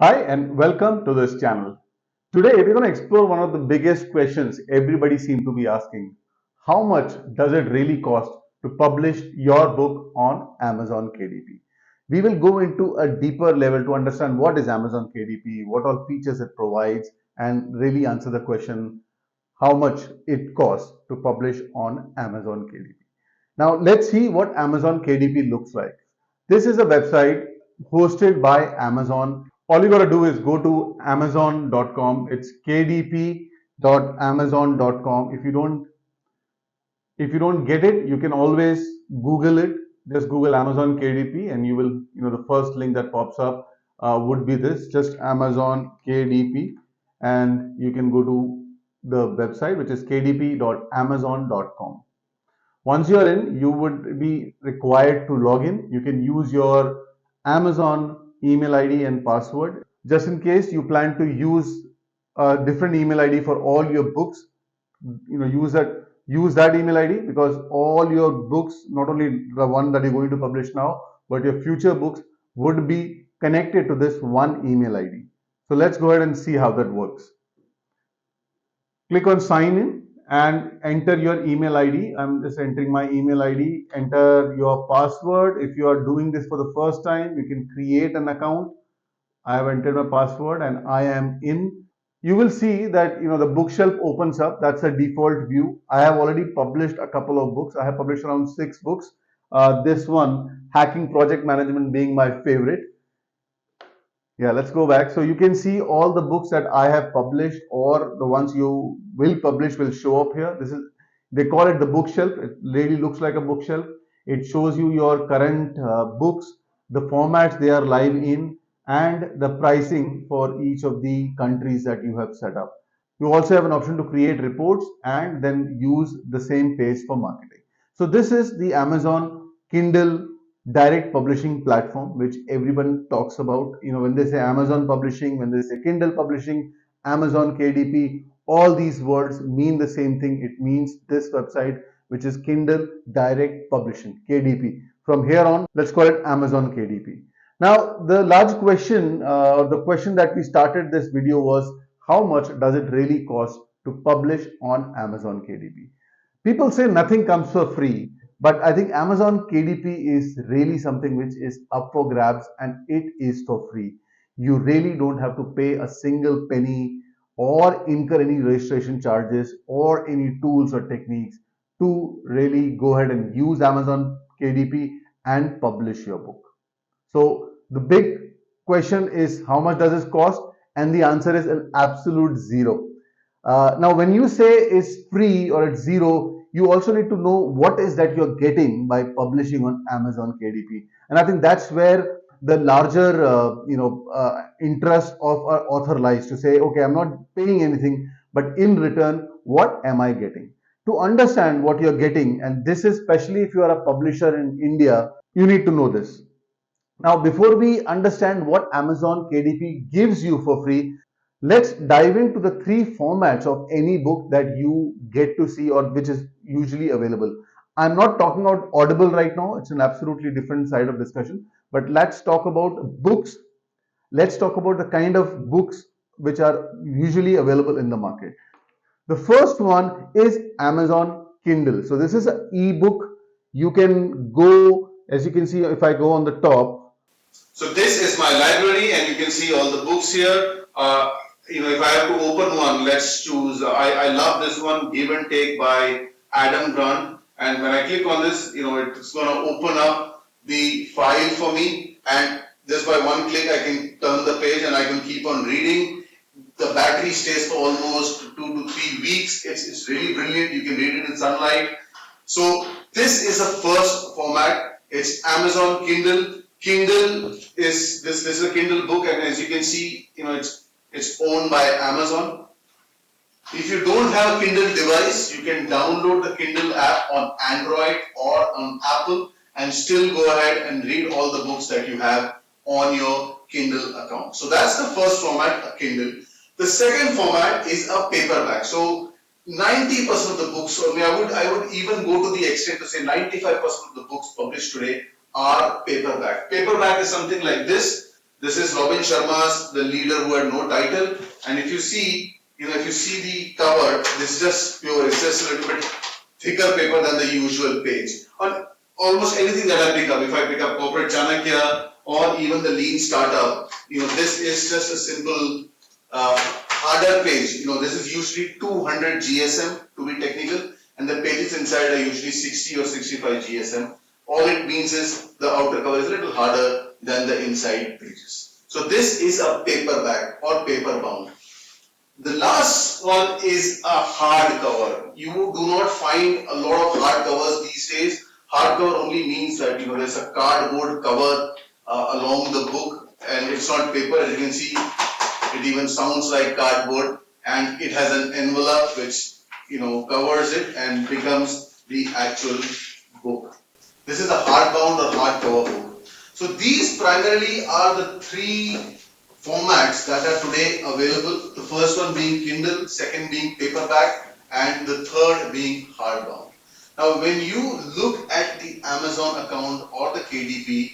Hi and welcome to this channel. Today we're going to explore one of the biggest questions everybody seems to be asking. How much does it really cost to publish your book on Amazon KDP? We will go into a deeper level to understand what is Amazon KDP, what all features it provides, and really answer the question how much it costs to publish on Amazon KDP. Now let's see what Amazon KDP looks like. This is a website hosted by Amazon. All you got to do is go to amazon.com. It's kdp.amazon.com. If you don't get it, you can always Google it. Just Google Amazon KDP and you will, the first link that pops up would be this, just Amazon KDP, and you can go to the website, which is kdp.amazon.com. Once you're in, you would be required to log in. You can use your Amazon email ID and password. Just in case you plan to use a different email ID for all your books, use that email ID, because all your books, not only the one that you're going to publish now, but your future books would be connected to this one email ID. So let's go ahead and see how that works. Click on sign in and enter your email ID. I'm just entering my email ID. Enter your password. If you are doing this for the first time, you can create an account. I have entered my password and I am in. You will see that the bookshelf opens up. That's a default view. I have already published a couple of books. I have published around 6 books. This one, Hacking Project Management, being my favorite. Yeah, let's go back. So you can see all the books that I have published, or the ones you will publish will show up here. They call it the bookshelf. It really looks like a bookshelf. It shows you your current books, the formats they are live in, and the pricing for each of the countries that you have set up. You also have an option to create reports and then use the same page for marketing. So this is the Amazon Kindle direct publishing platform, which everyone talks about. When they say Amazon publishing, when they say Kindle publishing, Amazon KDP, all these words mean the same thing. It means this website, which is Kindle direct publishing, KDP. From here on, let's call it Amazon KDP. Now, the large question, the question that we started this video was, how much does it really cost to publish on Amazon KDP? People say nothing comes for free, but I think Amazon KDP is really something which is up for grabs, and it is for free. You really don't have to pay a single penny or incur any registration charges or any tools or techniques to really go ahead and use Amazon KDP and publish your book. So the big question is, how much does this cost? And the answer is an absolute zero. Now, when you say it's free or it's zero, you also need to know what is that you're getting by publishing on Amazon KDP. And I think that's where the larger, interest of our author lies, to say, okay, I'm not paying anything, but in return, what am I getting? To understand what you're getting, and this is especially if you are a publisher in India, you need to know this. Now, before we understand what Amazon KDP gives you for free, let's dive into the 3 formats of any book that you get to see, or which is usually available. I'm not talking about Audible right now, it's an absolutely different side of discussion. But let's talk about books. Let's talk about the kind of books which are usually available in the market. The first one is Amazon Kindle. So, this is an ebook. You can go, as you can see, if I go on the top, so this is my library, and you can see all the books here. If I have to open one, let's choose. I love this one, Give and Take by Adam Grant. And when I click on this, it's going to open up the file for me. And just by one click, I can turn the page and I can keep on reading. The battery stays for almost 2 to 3 weeks. It's really brilliant. You can read it in sunlight. So this is the first format. It's Amazon Kindle. Kindle is this is a Kindle book, and as you can see, it's owned by Amazon. If you don't have a Kindle device, you can download the Kindle app on Android or on Apple and still go ahead and read all the books that you have on your Kindle account. So that's the first format, a Kindle. The second format is a paperback. So 90% of the books, I would even go to the extent to say 95% of the books published today are paperback. Paperback is something like this. This is Robin Sharma's The Leader Who Had No Title. And if you see, if you see the cover, this is just pure, it's just a little bit thicker paper than the usual page. On almost anything that I pick up, if I pick up Corporate Chanakya or even the Lean Startup, this is just a simple harder page. This is usually 200 GSM to be technical, and the pages inside are usually 60 or 65 GSM. All it means is the outer cover is a little harder than the inside pages. So this is a paperback or paper bound. The last one is a hardcover. You do not find a lot of hardcovers these days. Hardcover only means that there's a cardboard cover along the book, and it's not paper. As you can see, it even sounds like cardboard, and it has an envelope which covers it and becomes the actual book. This is a hardbound or hardcover book. So these primarily are the three formats that are today available. The first one being Kindle, second being paperback, and the third being hardbound. Now, when you look at the Amazon account or the KDP,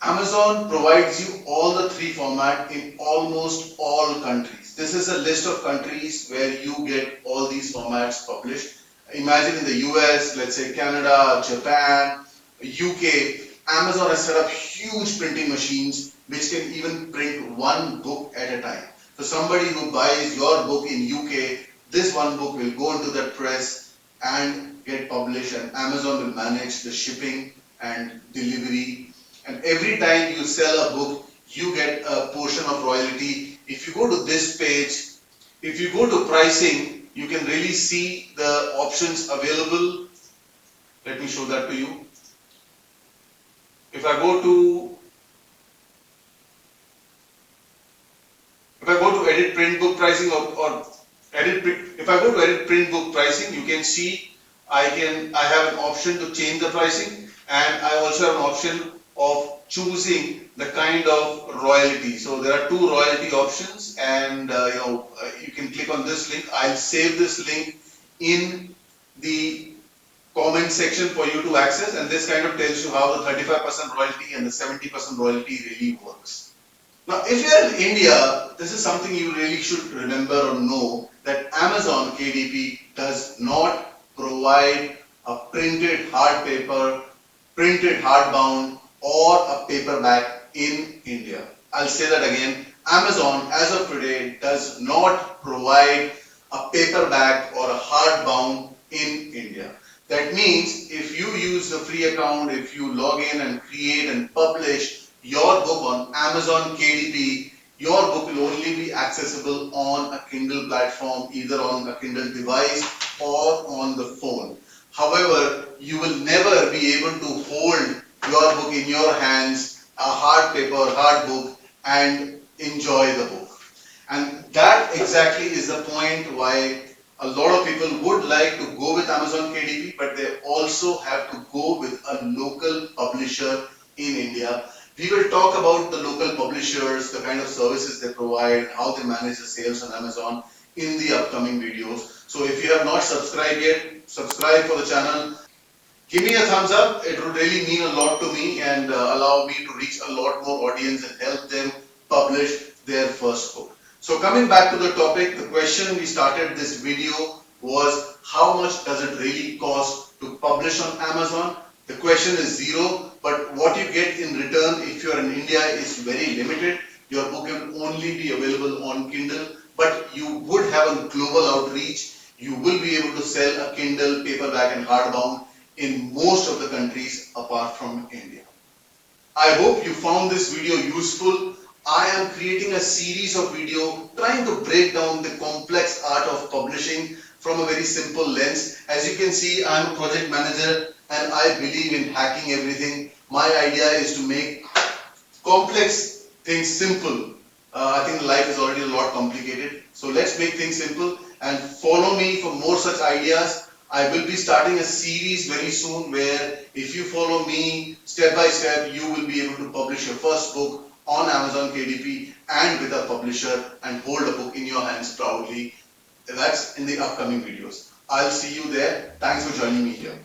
Amazon provides you all the three formats in almost all countries. This is a list of countries where you get all these formats published. Imagine in the US, let's say Canada, Japan, UK, Amazon has set up huge printing machines which can even print one book at a time. So somebody who buys your book in UK, this one book will go into the press and get published, and Amazon will manage the shipping and delivery. And every time you sell a book, you get a portion of royalty. If you go to this page, if you go to pricing, you can really see the options available. Let me show that to you. If I go to edit print book pricing or if I go to edit print book pricing, you can see I have an option to change the pricing, and I also have an option of choosing the kind of royalty. So there are two royalty options, and you can click on this link. I'll save this link in the comment section for you to access, and this kind of tells you how the 35% royalty and the 70% royalty really works. Now, if you're in India, this is something you really should remember or know, that Amazon KDP does not provide a printed hard paper, printed hardbound, or a paperback in India. I'll say that again. Amazon, as of today, does not provide a paperback or a hardbound in India. That means if you use the free account, if you log in and create and publish your book on Amazon KDP, your book will only be accessible on a Kindle platform, either on a Kindle device or on the phone. However, you will never be able to hold your book in your hands, a hard paper, hard book, and enjoy the book. And that exactly is the point why a lot of people would like to go with Amazon KDP, but they also have to go with a local publisher in India. We will talk about the local publishers, the kind of services they provide, how they manage the sales on Amazon in the upcoming videos. So if you have not subscribed yet, subscribe for the channel. Give me a thumbs up. It would really mean a lot to me and allow me to reach a lot more audience and help them publish their first book. So coming back to the topic, the question we started this video was, how much does it really cost to publish on Amazon? The question is zero, but what you get in return if you're in India is very limited. Your book will only be available on Kindle, but you would have a global outreach. You will be able to sell a Kindle, paperback and hardbound in most of the countries apart from India. I hope you found this video useful. I am creating a series of videos trying to break down the complex art of publishing from a very simple lens. As you can see, I am a project manager and I believe in hacking everything. My idea is to make complex things simple. I think life is already a lot complicated. So let's make things simple and follow me for more such ideas. I will be starting a series very soon where if you follow me step by step, you will be able to publish your first book on Amazon KDP and with a publisher and hold a book in your hands proudly. That's in the upcoming videos. I'll see you there. Thanks for joining me here.